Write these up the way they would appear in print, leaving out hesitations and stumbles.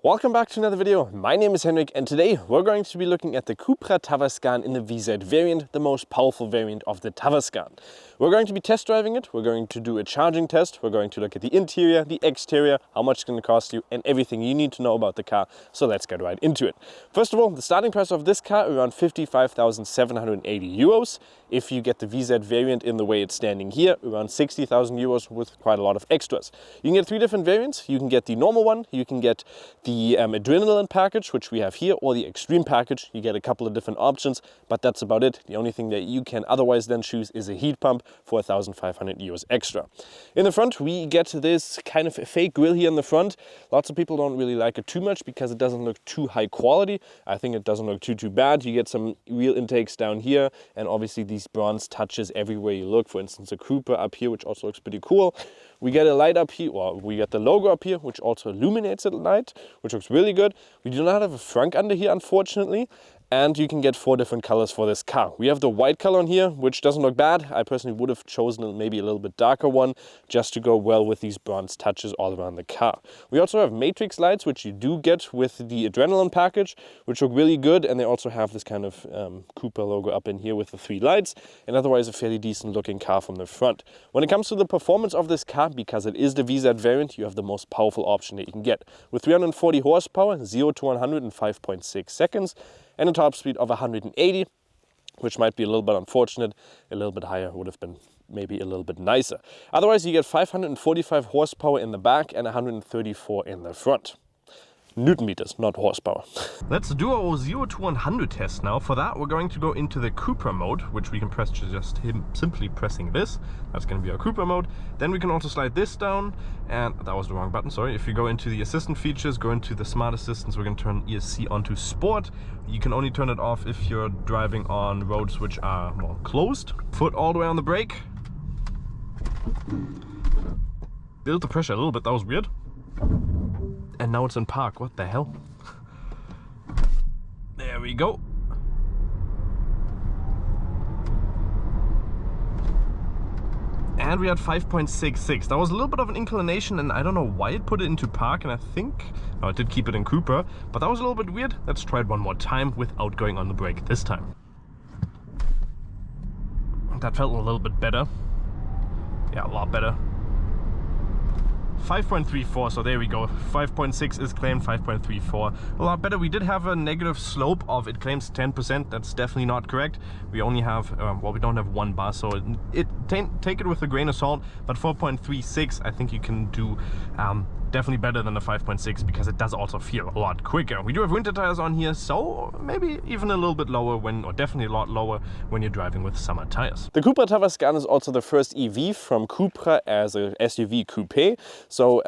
Welcome back to another video. My name is Henrik and today we're going to be looking at the Cupra Tavascan in the VZ variant, the most powerful variant of the Tavascan. We're going to be test driving it, we're going to do a charging test, we're going to look at the interior, the exterior, how much it's going to cost you and everything you need to know about the car. So let's get right into it. First of all, the starting price of this car around 55,780 euros. If you get the VZ variant in the way it's standing here, around 60,000 euros with quite a lot of extras. You can get three different variants. You can get the normal one, you can get the adrenaline package, which we have here, or the extreme package. You get a couple of different options, but that's about it. The only thing that you can otherwise then choose is a heat pump for 1,500 euros extra. In the front, we get this kind of fake grille here in the front. Lots of people don't really like it too much because it doesn't look too high quality. I think it doesn't look too bad. You get some real intakes down here, and obviously these bronze touches everywhere you look. For instance, a Cupra up here, which also looks pretty cool. We get a light up here, well, we get the logo up here, which also illuminates at night, which looks really good. We do not have a frunk under here, unfortunately. And you can get four different colors for this car. We have the white color on here, which doesn't look bad. I personally would have chosen maybe a little bit darker one, just to go well with these bronze touches all around the car. We also have matrix lights, which you do get with the adrenaline package, which look really good. And they also have this kind of Cupra logo up in here with the three lights. And otherwise a fairly decent looking car from the front. When it comes to the performance of this car, because it is the VZ variant, you have the most powerful option that you can get. With 340 horsepower, 0 to 100 in 5.6 seconds. And a top speed of 180, which might be a little bit unfortunate. A little bit higher would have been maybe a little bit nicer. Otherwise, you get 545 horsepower in the back and 134 in the front. Newton meters, not horsepower. Let's do our 0 to 100 test now. For that, we're going to go into the Cupra mode, which we can press just simply pressing this. That's going to be our Cupra mode. Then we can also slide this down, and that was the wrong button, sorry. If you go into the assistant features, go into the smart assistance, we're going to turn ESC onto sport. You can only turn it off if you're driving on roads which are more closed. Foot all the way on the brake. Build the pressure a little bit, that was weird. And now it's in park, what the hell? There we go. And we had 5.66. That was a little bit of an inclination and I don't know why it put it into park, and I think, no, it did keep it in Cupra, but that was a little bit weird. Let's try it one more time without going on the brake this time. That felt a little bit better. Yeah, a lot better. 5.34, so there we go. 5.6 is claimed, 5.34. A lot better. We did have a negative slope of, it claims 10%. That's definitely not correct. We only have, well, we don't have one bar, so take it with a grain of salt. But 4.36, I think you can do definitely better than the 5.6 because it does also feel a lot quicker. We do have winter tires on here, so maybe even a little bit lower when, or definitely a lot lower when you're driving with summer tires. The Cupra Tavascan is also the first EV from Cupra as a SUV coupe. So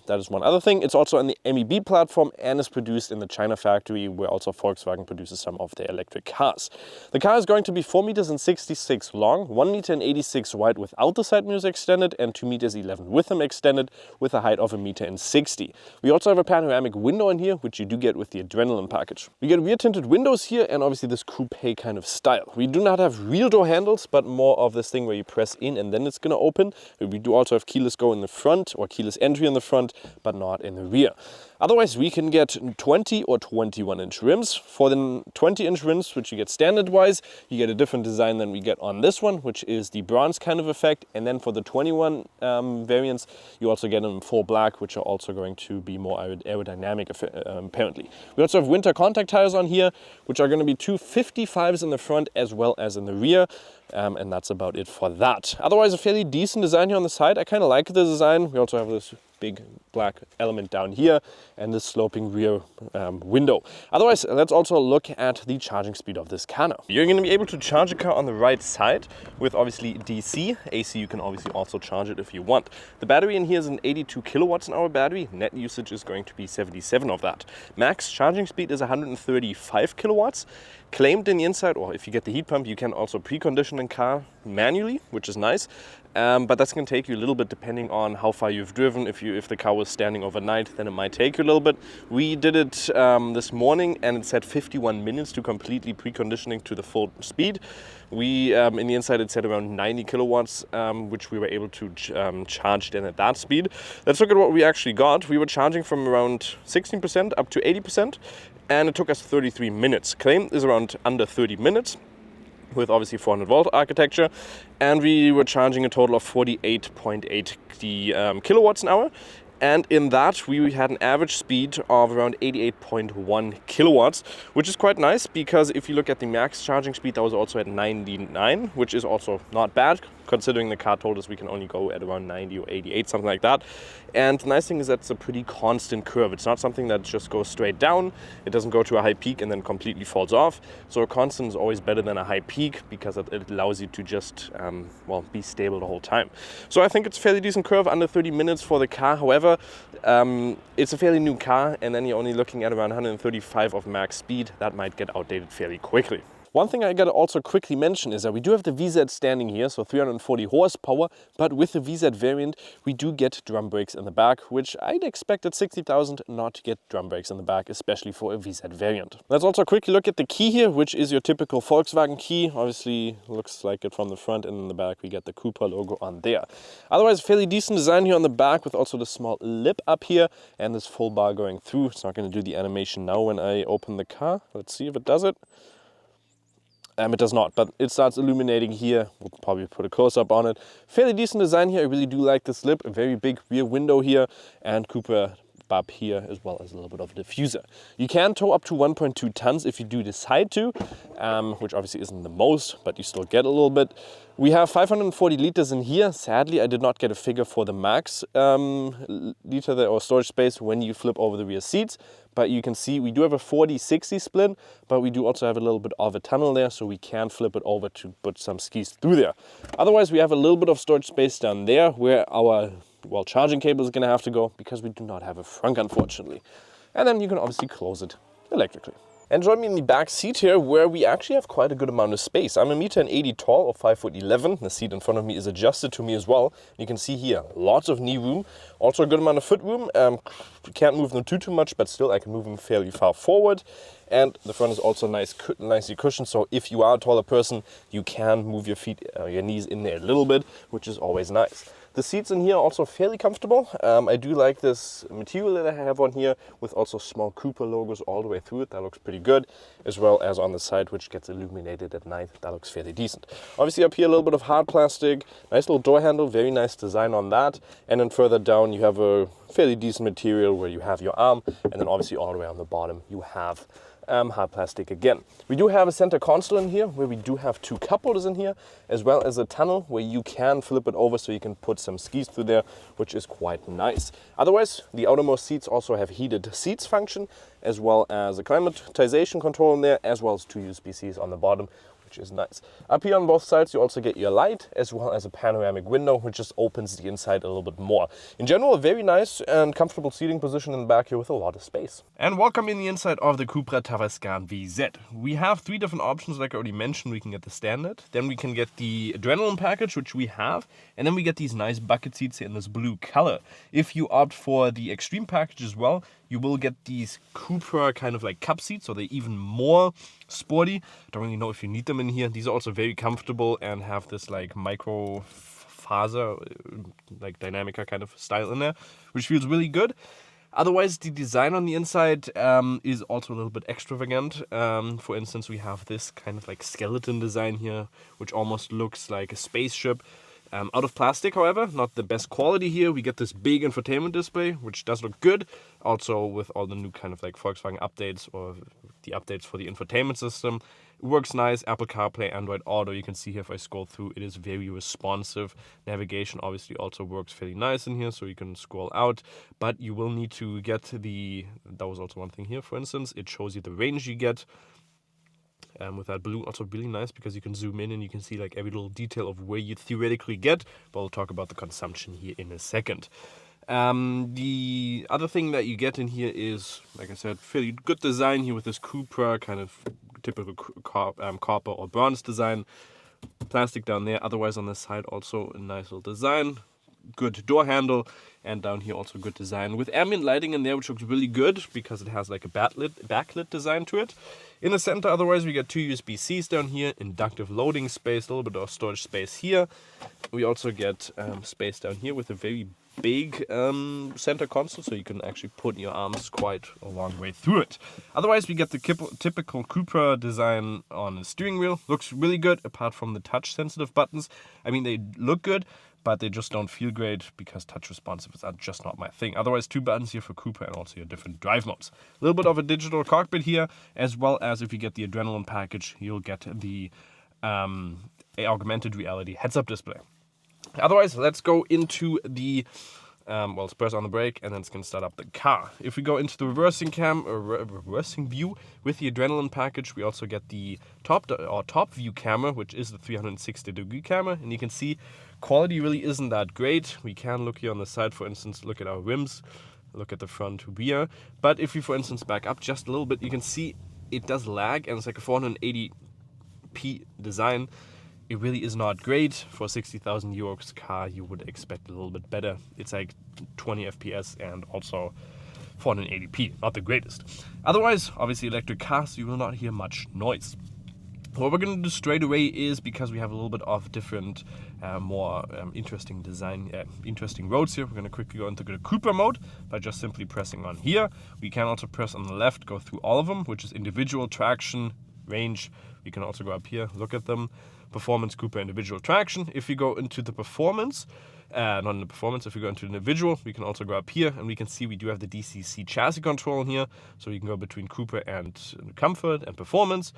that is one other thing. It's also on the MEB platform and is produced in the China factory where also Volkswagen produces some of their electric cars. The car is going to be 4 meters and 66 long, 1 meter and 86 wide without the side mirrors extended, and 2 meters 11 with them extended with a height of 1 meter and 60. We also have a panoramic window in here, which you do get with the adrenaline package. We get rear tinted windows here and obviously this coupe kind of style. We do not have real door handles, but more of this thing where you press in and then it's going to open. We do also have keyless go in the front or keyless entry in the front, but not in the rear. Otherwise, we can get 20 or 21-inch rims. For the 20-inch rims, which you get standard-wise, you get a different design than we get on this one, which is the bronze kind of effect. And then for the 21 variants, you also get them in full black, which are also going to be more aerodynamic, apparently. We also have winter contact tires on here, which are going to be 255s in the front as well as in the rear. And that's about it for that. Otherwise, a fairly decent design here on the side. I kind of like the design. We also have this big black element down here and this sloping rear window. Otherwise, let's also look at the charging speed of this car now. You're going to be able to charge a car on the right side with obviously DC. AC, you can obviously also charge it if you want. The battery in here is an 82 kilowatts an hour battery. Net usage is going to be 77 of that. Max charging speed is 135 kilowatts. Claimed in the inside, or if you get the heat pump, you can also precondition the car manually, which is nice. But that's going to take you a little bit depending on how far you've driven. If the car was standing overnight, then it might take you a little bit. We did it this morning, and it said 51 minutes to completely preconditioning to the full speed. We in the inside it said around 90 kilowatts, which we were able to charge then at that speed. Let's look at what we actually got. We were charging from around 16% up to 80%, and it took us 33 minutes. Claim is around under 30 minutes. With obviously 400 volt architecture, and we were charging a total of 48.8 kilowatts an hour. And in that, we had an average speed of around 88.1 kilowatts, which is quite nice because if you look at the max charging speed, that was also at 99, which is also not bad, considering the car told us we can only go at around 90 or 88, something like that. And the nice thing is that it's a pretty constant curve. It's not something that just goes straight down. It doesn't go to a high peak and then completely falls off. So a constant is always better than a high peak because it allows you to just, be stable the whole time. So I think it's a fairly decent curve, under 30 minutes for the car. However, it's a fairly new car, and then you're only looking at around 135 of max speed. That might get outdated fairly quickly. One thing I gotta also quickly mention is that we do have the VZ standing here, so 340 horsepower, but with the VZ variant, we do get drum brakes in the back, which I'd expect at 60,000 not to get drum brakes in the back, especially for a VZ variant. Let's also quickly look at the key here, which is your typical Volkswagen key. Obviously, looks like it from the front, and in the back, we get the Cupra logo on there. Otherwise, fairly decent design here on the back with also the small lip up here and this full bar going through. It's not gonna do the animation now when I open the car. Let's see if it does it. It does not, but it starts illuminating here. We'll probably put a close-up on it. Fairly decent design here. I really do like this lip. A very big rear window here, and Cupra up here, as well as a little bit of a diffuser. You can tow up to 1.2 tons if you do decide to, which obviously isn't the most, but you still get a little bit. We have 540 liters in here. Sadly, I did not get a figure for the max liter there, or storage space when you flip over the rear seats. But you can see we do have a 40-60 split, but we do also have a little bit of a tunnel there, so we can flip it over to put some skis through there. Otherwise, we have a little bit of storage space down there where our charging cable is going to have to go, because we do not have a frunk, unfortunately. And then you can obviously close it electrically. And join me in the back seat here, where we actually have quite a good amount of space. I'm 1.80 m tall, or 5'11". The seat in front of me is adjusted to me as well. You can see here, lots of knee room. Also a good amount of foot room. Can't move them too much, but still I can move them fairly far forward. And the front is also nicely cushioned, so if you are a taller person, you can move your feet, your knees in there a little bit, which is always nice. The seats in here are also fairly comfortable. I do like this material that I have on here, with also small Cupra logos all the way through it. That looks pretty good, as well as on the side, which gets illuminated at night. That looks fairly decent. Obviously up here, a little bit of hard plastic, nice little door handle, very nice design on that. And then further down, you have a fairly decent material where you have your arm, and then obviously all the way on the bottom, you have hard plastic again. We do have a center console in here, where we do have two cup holders in here, as well as a tunnel where you can flip it over so you can put some skis through there, which is quite nice. Otherwise, the outermost seats also have heated seats function, as well as a climatization control in there, as well as two USB-Cs on the bottom, which is nice. Up here on both sides, you also get your light, as well as a panoramic window, which just opens the inside a little bit more. In general, a very nice and comfortable seating position in the back here with a lot of space. And welcome in the inside of the Cupra Tavascan VZ. We have three different options, like I already mentioned. We can get the standard, then we can get the adrenaline package, which we have, and then we get these nice bucket seats in this blue color. If you opt for the extreme package as well, you will get these Cupra kind of like cup seats, so they're even more sporty. Don't really know if you need them in here. These are also very comfortable and have this like micro faser, like Dynamica kind of style in there, which feels really good. Otherwise, the design on the inside is also a little bit extravagant. For instance, we have this kind of like skeleton design here, which almost looks like a spaceship. Out of plastic, however, not the best quality here. We get this big infotainment display, which does look good. Also with all the new kind of like Volkswagen updates, or the updates for the infotainment system. It works nice, Apple CarPlay, Android Auto. You can see here if I scroll through, it is very responsive. Navigation obviously also works fairly nice in here, so you can scroll out. But you will need to get that was also one thing here, for instance. It shows you the range you get. With that balloon, also really nice because you can zoom in and you can see like every little detail of where you theoretically get, but we'll talk about the consumption here in a second. The other thing that you get in here is, like I said, fairly good design here with this Cupra kind of typical copper or bronze design. plastic down there. Otherwise on the side also a nice little design. Good door handle, and down here also good design with ambient lighting in there, which looks really good because it has like a backlit design to it. In the center, otherwise, we got 2 USB-Cs down here, inductive loading space, a little bit of storage space here. We also get space down here with a very big center console, so you can actually put your arms quite a long way through it. Otherwise, we get the typical Cupra design on the steering wheel. Looks really good, apart from the touch-sensitive buttons. I mean, they look good, but they just don't feel great because touch responsives are just not my thing. Otherwise, 2 buttons here for Cupra and also your different drive modes. A little bit of a digital cockpit here, as well as if you get the Adrenaline package, you'll get the augmented reality heads-up display. Otherwise, let's go into the, well, let's press on the brake and then it's going to start up the car. If we go into the reversing view with the Adrenaline package, we also get the top view camera, which is the 360-degree camera. And you can see quality really isn't that great. We can look here on the side, for instance, look at our rims, look at the front rear. But if we, for instance, back up just a little bit, you can see it does lag, and it's like a 480p design. It really is not great. For a 60,000 euros car, you would expect a little bit better. It's like 20 FPS and also 480p, not the greatest. Otherwise, obviously electric cars, you will not hear much noise. What we're going to do straight away is, because we have a little bit of different, more interesting design, interesting roads here, we're going to quickly go into the Cupra mode by just simply pressing on here. We can also press on the left, go through all of them, which is individual, traction, range. We can also go up here, look at them. Performance, Cupra, individual, traction. If you go into the performance, not in the performance, if you go into the individual, we can also go up here and we can see we do have the DCC chassis control in here. So you can go between Cupra and comfort and performance.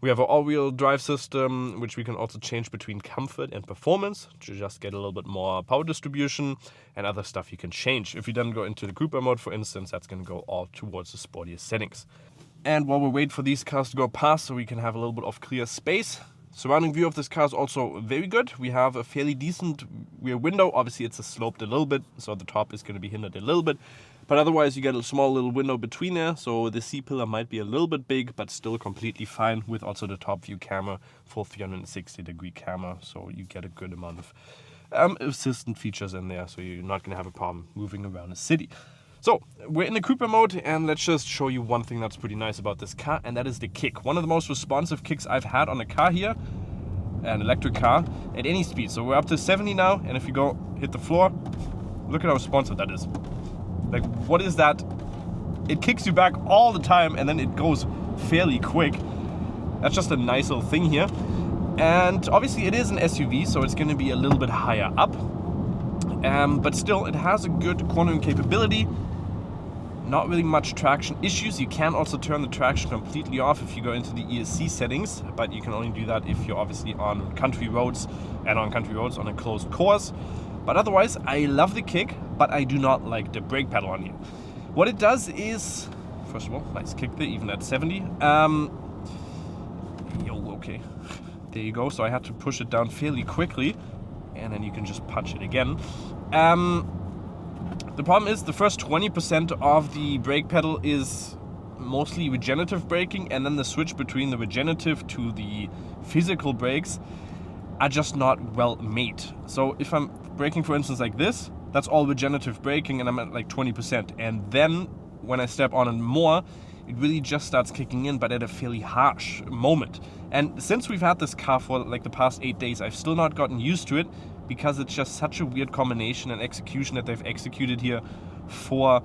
We have an all-wheel drive system, which we can also change between comfort and performance to just get a little bit more power distribution, and other stuff you can change. If you then go into the Cupra mode, for instance, that's going to go all towards the sportiest settings. And while we wait for these cars to go past so we can have a little bit of clear space, surrounding view of this car is also very good. We have a fairly decent rear window. Obviously, it's sloped a little bit, so the top is going to be hindered a little bit. But otherwise, you get a small little window between there, so the C-pillar might be a little bit big, but still completely fine, with also the top view camera, full 360-degree camera, so you get a good amount of assistant features in there, so you're not going to have a problem moving around the city. So, we're in the Cupra mode, and let's just show you one thing that's pretty nice about this car, and that is the kick. One of the most responsive kicks I've had on a car here, an electric car, at any speed. So we're up to 70 now, and if you go hit the floor, look at how responsive that is. Like, what is that? It kicks you back all the time, and then it goes fairly quick. That's just a nice little thing here. And obviously it is an SUV, so it's going to be a little bit higher up. But still, it has a good cornering capability. Not really much traction issues. You can also turn the traction completely off if you go into the ESC settings, but you can only do that if you're obviously on country roads, and on country roads on a closed course. But otherwise, I love the kick, but I do not like the brake pedal on here. What it does is, first of all, nice kick there, even at 70. Okay. There you go. So I had to push it down fairly quickly, and then you can just punch it again. The problem is the first 20% of the brake pedal is mostly regenerative braking, and then the switch between the regenerative to the physical brakes are just not well made. So if I'm braking, for instance, like this, that's all regenerative braking, and I'm at like 20%. And then when I step on it more, it really just starts kicking in, but at a fairly harsh moment. And since we've had this car for like the past 8 days, I've still not gotten used to it, because it's just such a weird combination and execution that they've executed here for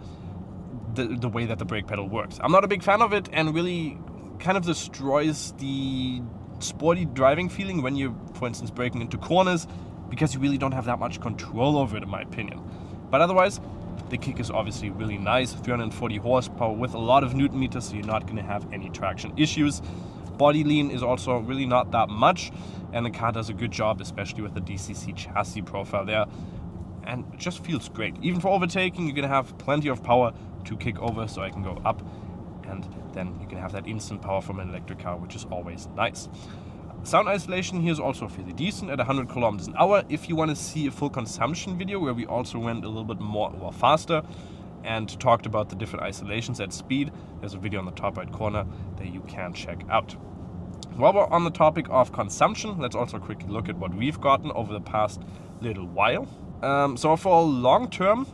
the way that the brake pedal works. I'm not a big fan of it, and really kind of destroys the sporty driving feeling when you're, for instance, braking into corners, because you really don't have that much control over it, in my opinion. But otherwise, the kick is obviously really nice, 340 horsepower with a lot of Newton meters, so you're not going to have any traction issues. Body lean is also really not that much, and the car does a good job, especially with the DCC chassis profile there, and it just feels great. Even for overtaking, you're going to have plenty of power to kick over, so I can go up, and then you can have that instant power from an electric car, which is always nice. Sound isolation here is also fairly decent at 100 kilometers an hour. If you want to see a full consumption video where we also went a little bit more faster and talked about the different isolations at speed, there's a video on the top right corner that you can check out. While we're on the topic of consumption, let's also quickly look at what we've gotten over the past little while. So for long term,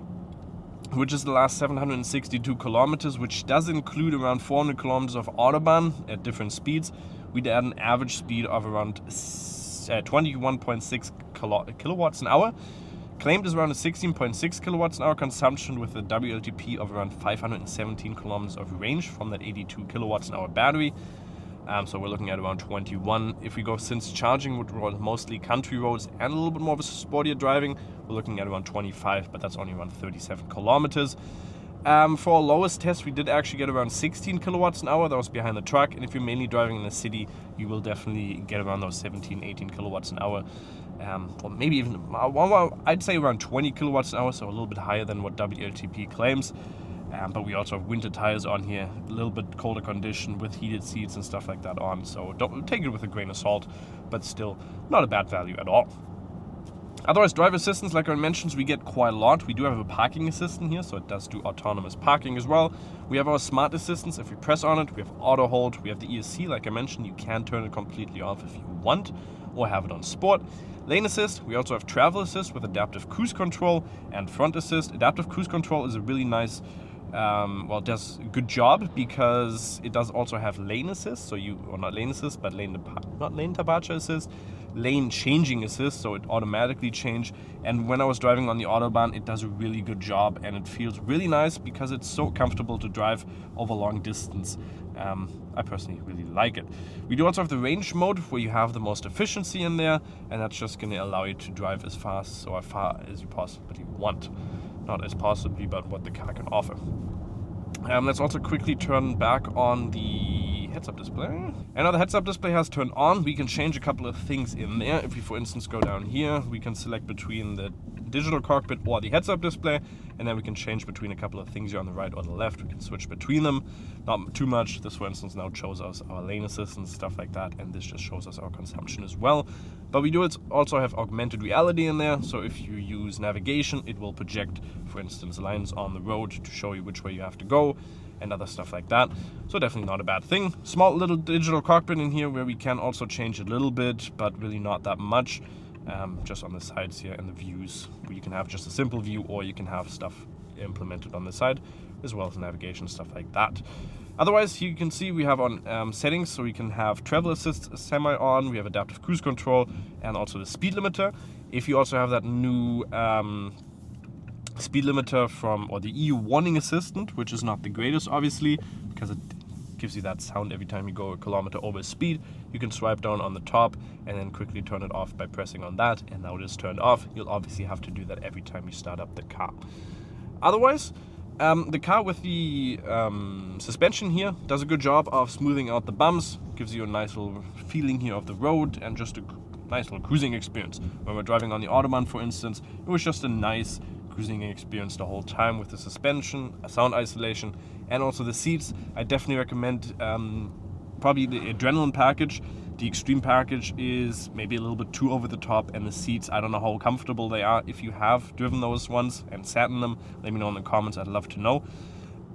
which is the last 762 kilometers, which does include around 400 kilometers of Autobahn at different speeds, we'd add an average speed of around 21.6 kilowatts an hour. Claimed is around a 16.6 kilowatts an hour consumption with a WLTP of around 517 kilometers of range from that 82 kilowatts an hour battery. So we're looking at around 21. If we go since charging, which was mostly country roads and a little bit more of a sportier driving, we're looking at around 25, but that's only around 37 kilometers. For our lowest test, we did actually get around 16 kilowatts an hour. That was behind the truck. And if you're mainly driving in the city, you will definitely get around those 17, 18 kilowatts an hour. Or maybe even, I'd say around 20 kilowatts an hour, so a little bit higher than what WLTP claims. But we also have winter tires on here, a little bit colder condition with heated seats and stuff like that on. So don't take it with a grain of salt, but still not a bad value at all. Otherwise, driver assistance, like I mentioned, we get quite a lot. We do have a parking assistant here, so it does do autonomous parking as well. We have our smart assistance. If you press on it, we have auto hold. We have the ESC, like I mentioned. You can turn it completely off if you want, or have it on sport. Lane assist, we also have travel assist with adaptive cruise control and front assist. Adaptive cruise control is a really nice, it does a good job because it does also have lane assist. So not lane assist, but not lane departure assist, lane changing assist. So it automatically change. And when I was driving on the Autobahn, it does a really good job and it feels really nice because it's so comfortable to drive over long distance. I personally really like it. We do also have the range mode where you have the most efficiency in there, and that's just going to allow you to drive as fast or as far as you possibly want. Not as possibly, but what the car can offer. Let's also quickly turn back on the heads-up display. And now the heads-up display has turned on. We can change a couple of things in there. If we, for instance, go down here, we can select between the digital cockpit or the heads-up display, and then we can change between a couple of things here on the right or the left. We can switch between them. Not too much. This, for instance, now shows us our lane assist and stuff like that, and this just shows us our consumption as well. But we do also have augmented reality in there, so if you use navigation, it will project, for instance, lines on the road to show you which way you have to go and other stuff like that. So definitely not a bad thing. Small little digital cockpit in here where we can also change a little bit, but really not that much. Just on the sides here and the views, where you can have just a simple view or you can have stuff implemented on the side, as well as navigation, stuff like that. Otherwise, you can see we have on settings, so we can have travel assist semi on, we have adaptive cruise control, and also the speed limiter. If you also have that new speed limiter or the EU warning assistant, which is not the greatest, obviously, because it gives you that sound every time you go a kilometer over speed. You can swipe down on the top and then quickly turn it off by pressing on that, and now it is turned off. You'll obviously have to do that every time you start up the car. Otherwise, the car with the suspension here does a good job of smoothing out the bumps, gives you a nice little feeling here of the road and just a nice little cruising experience. When we're driving on the Autobahn, for instance, it was just a nice cruising experience the whole time with the suspension, sound isolation, and also the seats. I definitely recommend probably the Adrenaline package. The Extreme package is maybe a little bit too over the top, and the seats, I don't know how comfortable they are. If you have driven those ones and sat in them, let me know in the comments, I'd love to know.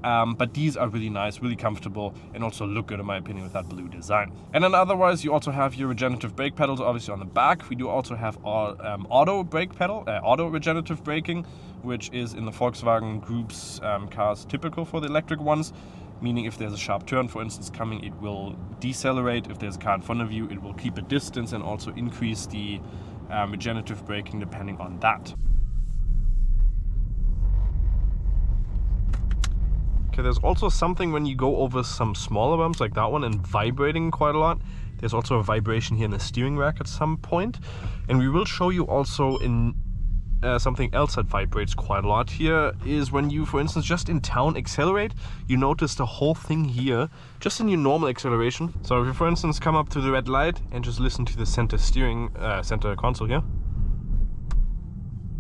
But these are really nice, really comfortable, and also look good in my opinion with that blue design. And then otherwise, you also have your regenerative brake pedals obviously on the back. We do also have our auto brake pedal, auto regenerative braking, which is in the Volkswagen Group's cars typical for the electric ones. Meaning if there's a sharp turn, for instance, coming, it will decelerate. If there's a car in front of you, it will keep a distance and also increase the regenerative braking depending on that. Okay, there's also something when you go over some smaller bumps like that one and vibrating quite a lot. There's also a vibration here in the steering rack at some point. And we will show you also in something else that vibrates quite a lot here is when you, for instance, just in town accelerate, you notice the whole thing here, just in your normal acceleration. So if you, for instance, come up to the red light and just listen to the center console here,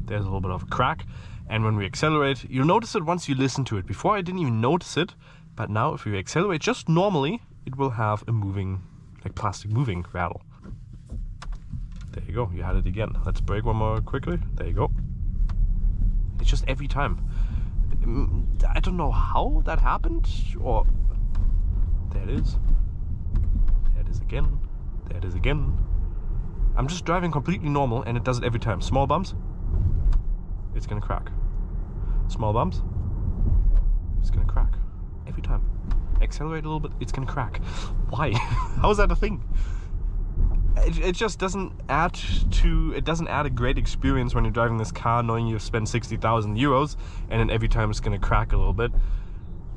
there's a little bit of a crack. And when we accelerate, you'll notice it once you listen to it. Before I didn't even notice it, but now if we accelerate just normally, it will have a moving, like plastic moving rattle. There you go, you had it again. Let's brake one more quickly. There you go. It's just every time. I don't know how that happened, or there it is. There it is again. There it is again. I'm just driving completely normal and it does it every time. Small bumps, it's gonna crack. Small bumps, it's gonna crack. Every time. Accelerate a little bit, it's gonna crack. Why? How is that a thing? It just doesn't add a great experience when you're driving this car knowing you've spent 60,000 euros and then every time it's gonna crack a little bit.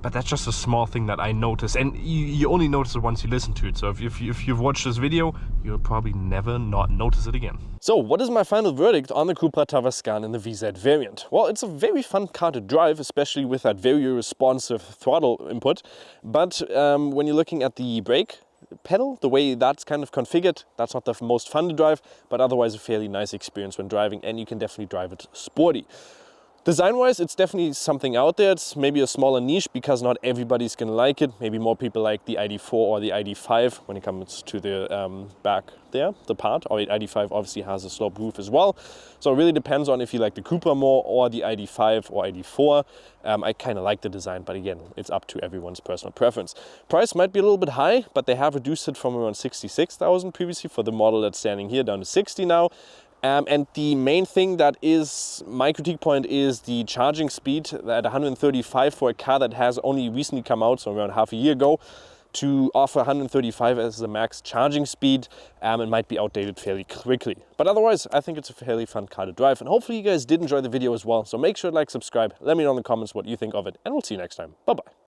But that's just a small thing that I notice, and you only notice it once you listen to it. So if you've watched this video, you'll probably never not notice it again. So what is my final verdict on the Cupra Tavascan in the VZ variant? Well, it's a very fun car to drive, especially with that very responsive throttle input. But when you're looking at the brake pedal, the way that's kind of configured, that's not the most fun to drive, but otherwise a fairly nice experience when driving, and you can definitely drive it sporty. Design-wise, it's definitely something out there. It's maybe a smaller niche because not everybody's going to like it. Maybe more people like the ID.4 or the ID.5 when it comes to the back there, the part. Or the ID.5 obviously has a sloped roof as well. So it really depends on if you like the Cupra more or the ID.5 or ID.4. I kind of like the design, but again, it's up to everyone's personal preference. Price might be a little bit high, but they have reduced it from around 66,000 previously for the model that's standing here down to 60 now. And the main thing that is my critique point is the charging speed at 135 for a car that has only recently come out, so around half a year ago. To offer 135 as the max charging speed, it might be outdated fairly quickly. But otherwise, I think it's a fairly fun car to drive. And hopefully you guys did enjoy the video as well. So make sure to like, subscribe, let me know in the comments what you think of it, and we'll see you next time. Bye-bye.